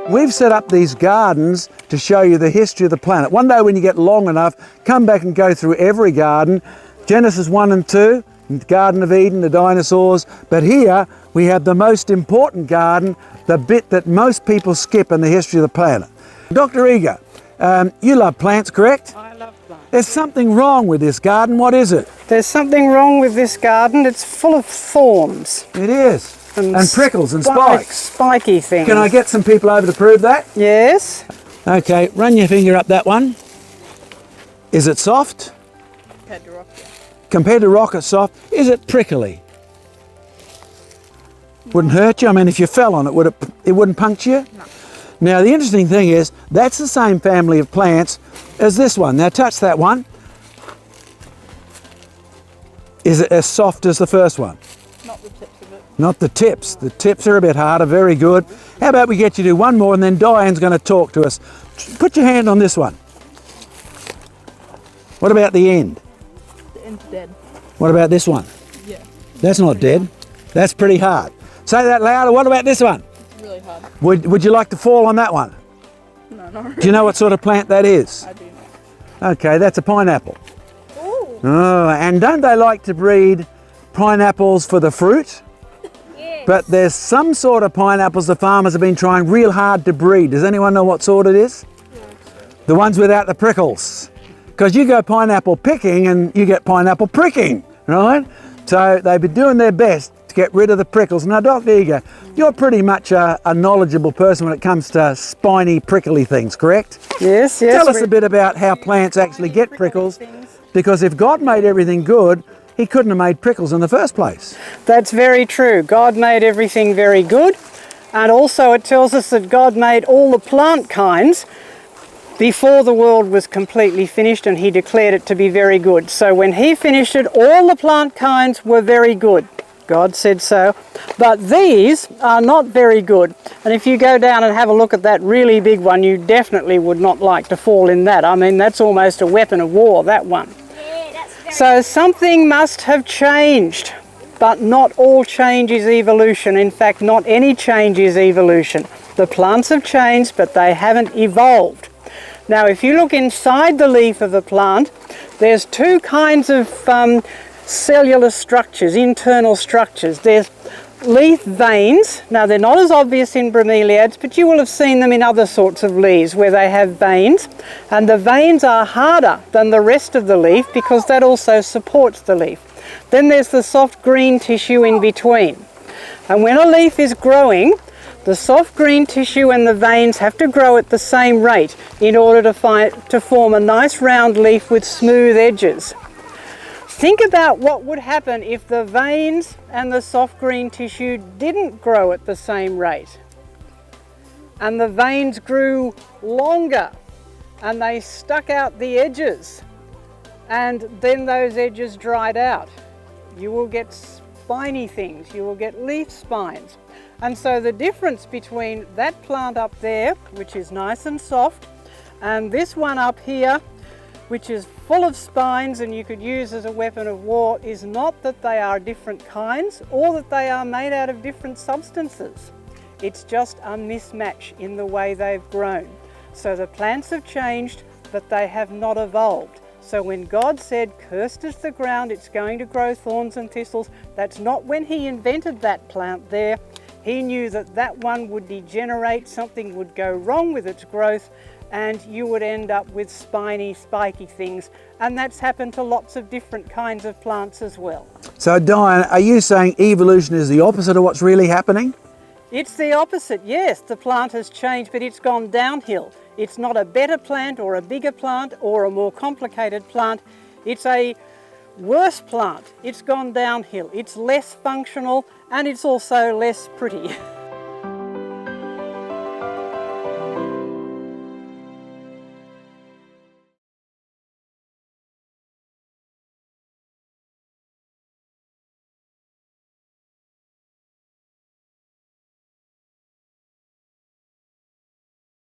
We've set up these gardens to show you the history of the planet. One day when you get long enough, come back and go through every garden. Genesis 1 and 2, Garden of Eden, the dinosaurs. But here we have the most important garden, the bit that most people skip in the history of the planet. Dr. Eager, you love plants, correct? I love plants. There's something wrong with this garden. What is it? There's something wrong with this garden. It's full of thorns. It is. And prickles and spikes. Spiky things. Can I get some people over to prove that? Yes. Okay, run your finger up that one. Is it soft? Compared to rock, yeah. Compared to rock, it's soft. Is it prickly? Wouldn't hurt you? I mean, if you fell on it, it wouldn't puncture you? No. Now, the interesting thing is, that's the same family of plants as this one. Now, touch that one. Is it as soft as the first one? Not the tips of it. Not the tips. The tips are a bit harder, very good. How about we get you to do one more and then Diane's going to talk to us. Put your hand on this one. What about the end? The end's dead. What about this one? Yeah. That's not dead. That's pretty hard. Say that louder. What about this one? It's really hard. Would you like to fall on that one? No, not really. Do you know what sort of plant that is? I do not. Okay, that's a pineapple. Ooh. Oh, and don't they like to breed pineapples for the fruit? Yes. But there's some sort of pineapples the farmers have been trying real hard to breed. Does anyone know what sort it is? The ones without the prickles. Because you go pineapple picking and you get pineapple pricking, right? So they've been doing their best to get rid of the prickles. Now, Dr. Eager, you're pretty much a knowledgeable person when it comes to spiny, prickly things, correct? Yes, yes. Tell us a bit about how plants actually get prickles, because if God made everything good, he couldn't have made prickles in the first place. That's very true. God made everything very good. And also it tells us that God made all the plant kinds before the world was completely finished, and he declared it to be very good. So when he finished it, all the plant kinds were very good. God said so. But these are not very good. And if you go down and have a look at that really big one, you definitely would not like to fall in that. I mean, that's almost a weapon of war, that one. Yeah, that's very So something must have changed. But not all change is evolution. In fact, not any change is evolution. The plants have changed, but they haven't evolved. Now, if you look inside the leaf of a plant, there's two kinds of cellular structures, internal structures. There's leaf veins. Now, they're not as obvious in bromeliads, but you will have seen them in other sorts of leaves where they have veins. And the veins are harder than the rest of the leaf because that also supports the leaf. Then there's the soft green tissue in between. And when a leaf is growing, the soft green tissue and the veins have to grow at the same rate in order to form a nice round leaf with smooth edges. Think about what would happen if the veins and the soft green tissue didn't grow at the same rate. And the veins grew longer and they stuck out the edges. And then those edges dried out. You will get spiny things, you will get leaf spines. And so the difference between that plant up there, which is nice and soft, and this one up here, which is full of spines and you could use as a weapon of war, is not that they are different kinds or that they are made out of different substances. It's just a mismatch in the way they've grown. So the plants have changed, but they have not evolved. So when God said, "Cursed is the ground, it's going to grow thorns and thistles," that's not when he invented that plant there. He knew that that one would degenerate, something would go wrong with its growth, and you would end up with spiny, spiky things. And that's happened to lots of different kinds of plants as well. So, Diane, are you saying evolution is the opposite of what's really happening? It's the opposite, yes. The plant has changed, but it's gone downhill. It's not a better plant or a bigger plant or a more complicated plant. It's a worse plant. It's gone downhill. It's less functional and it's also less pretty.